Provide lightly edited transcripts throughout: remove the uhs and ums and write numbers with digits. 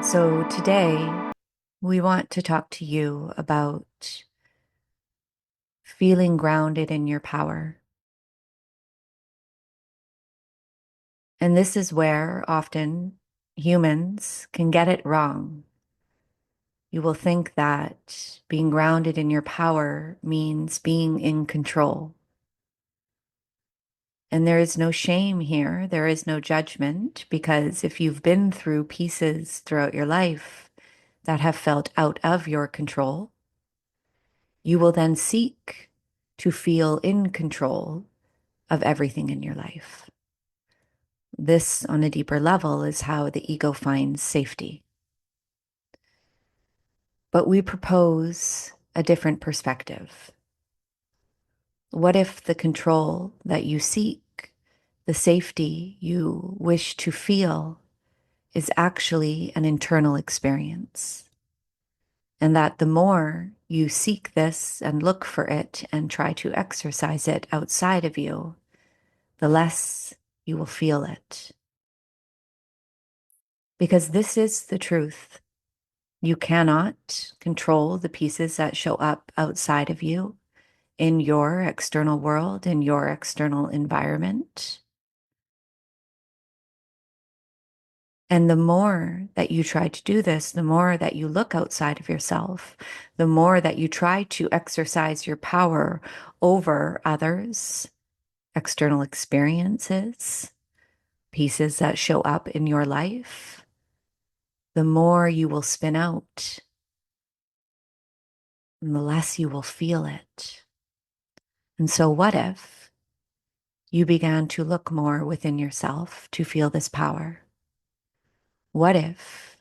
So today we want to talk to you about feeling grounded in your power. And this is where often humans can get it wrong. You will think that being grounded in your power means being in control. And there is no shame here. There is no judgment, because if you've been through pieces throughout your life that have felt out of your control, you will then seek to feel in control of everything in your life. This, on a deeper level, is how the ego finds safety. But we propose a different perspective. What if the control that you seek, the safety you wish to feel, is actually an internal experience? And that the more you seek this and look for it and try to exercise it outside of you, the less you will feel it. Because this is the truth. You cannot control the pieces that show up outside of you in your external world, in your external environment. And the more that you try to do this, the more that you look outside of yourself, the more that you try to exercise your power over others, external experiences, pieces that show up in your life, the more you will spin out and the less you will feel it. And so, what if you began to look more within yourself to feel this power? What if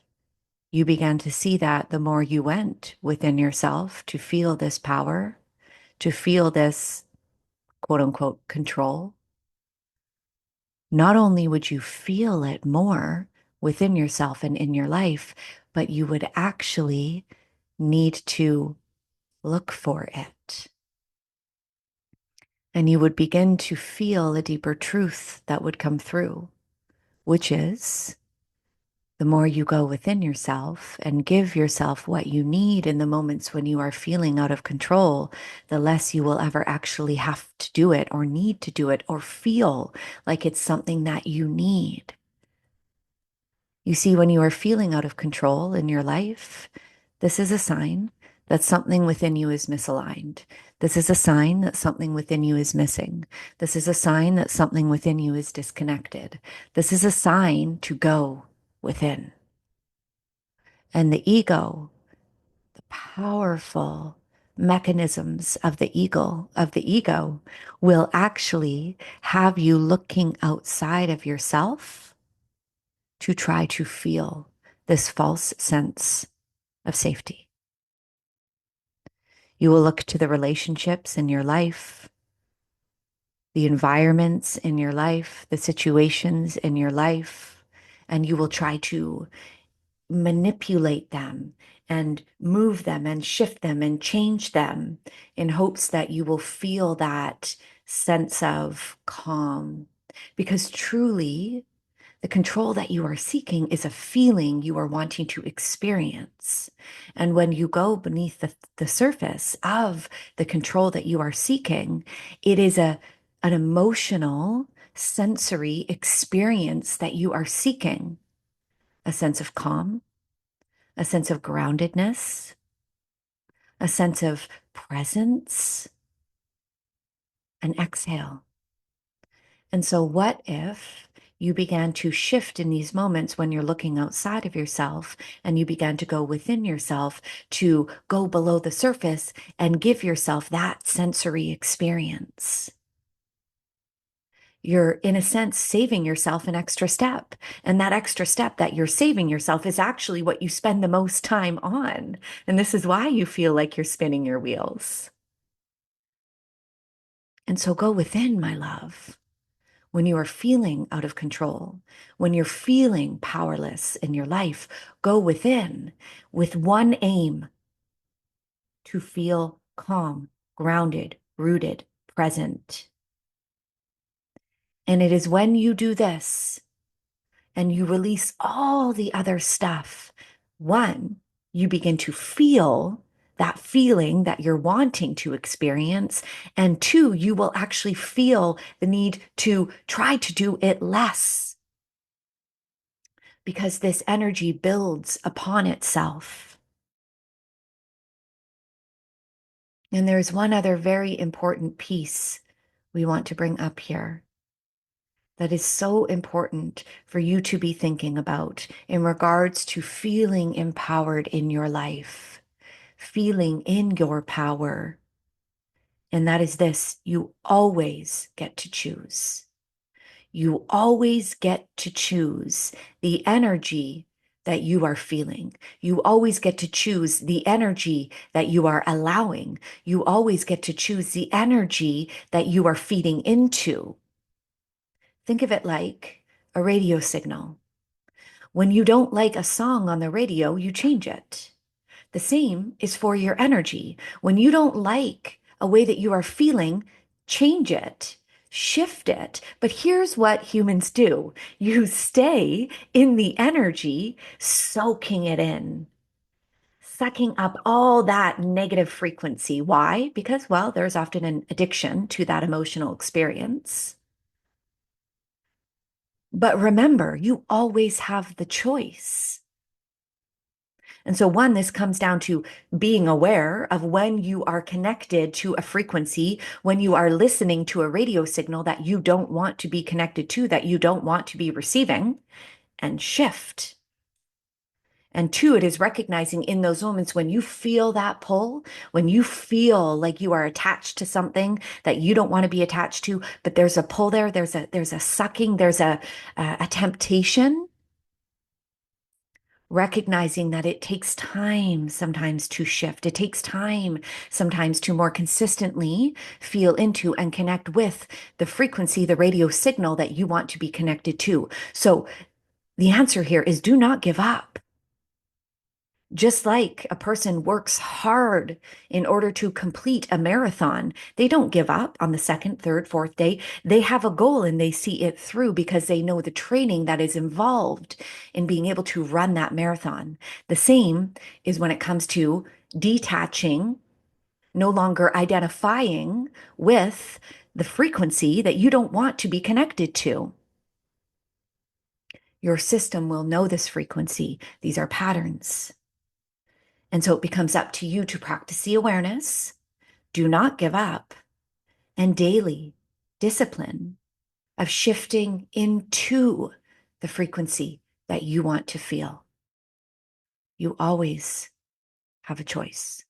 you began to see that the more you went within yourself to feel this power, to feel this quote unquote control, not only would you feel it more within yourself and in your life, but you would actually need to look for it. And you would begin to feel a deeper truth that would come through, which is the more you go within yourself and give yourself what you need in the moments when you are feeling out of control, the less you will ever actually have to do it or need to do it or feel like it's something that you need. You see, when you are feeling out of control in your life, this is a sign that something within you is misaligned. This is a sign that something within you is missing. This is a sign that something within you is disconnected. This is a sign to go within. And the ego, the powerful mechanisms of the ego will actually have you looking outside of yourself to try to feel this false sense of safety. You will look to the relationships in your life, the environments in your life, the situations in your life, and you will try to manipulate them and move them and shift them and change them in hopes that you will feel that sense of calm. Because truly, the control that you are seeking is a feeling you are wanting to experience. And when you go beneath the surface of the control that you are seeking, it is an emotional, sensory experience that you are seeking. A sense of calm, a sense of groundedness, a sense of presence, and exhale. And so, what if you began to shift in these moments when you're looking outside of yourself and you began to go within yourself to go below the surface and give yourself that sensory experience? You're, in a sense, saving yourself an extra step. And that extra step that you're saving yourself is actually what you spend the most time on. And this is why you feel like you're spinning your wheels. And so go within, my love. When you are feeling out of control, when you're feeling powerless in your life, go within with one aim: to feel calm, grounded, rooted, present. And it is when you do this and you release all the other stuff One, you begin to feel that feeling that you're wanting to experience. And two, you will actually feel the need to try to do it less because this energy builds upon itself. And there's one other very important piece we want to bring up here that is so important for you to be thinking about in regards to feeling empowered in your life, feeling in your power. And that is this: you always get to choose. You always get to choose the energy that you are feeling. You always get to choose the energy that you are allowing. You always get to choose the energy that you are feeding into. Think of it like a radio signal. When you don't like a song on the radio, you change it. The same is for your energy. When you don't like a way that you are feeling, change it, shift it. But here's what humans do: you stay in the energy, soaking it in, sucking up all that negative frequency. Why? Because, well, there's often an addiction to that emotional experience. But remember, you always have the choice. And so, one, this comes down to being aware of when you are connected to a frequency, when you are listening to a radio signal that you don't want to be connected to, that you don't want to be receiving, and shift. And two, it is recognizing in those moments when you feel that pull, when you feel like you are attached to something that you don't want to be attached to, but there's a pull there, there's a sucking, there's a temptation. Recognizing that it takes time sometimes to shift. It takes time sometimes to more consistently feel into and connect with the frequency, the radio signal that you want to be connected to. So the answer here is do not give up. Just like a person works hard in order to complete a marathon, they don't give up on the second, third, fourth day. They have a goal and they see it through because they know the training that is involved in being able to run that marathon. The same is when it comes to detaching, no longer identifying with the frequency that you don't want to be connected to. Your system will know this frequency. These are patterns. And so it becomes up to you to practice the awareness, do not give up, and daily discipline of shifting into the frequency that you want to feel. You always have a choice.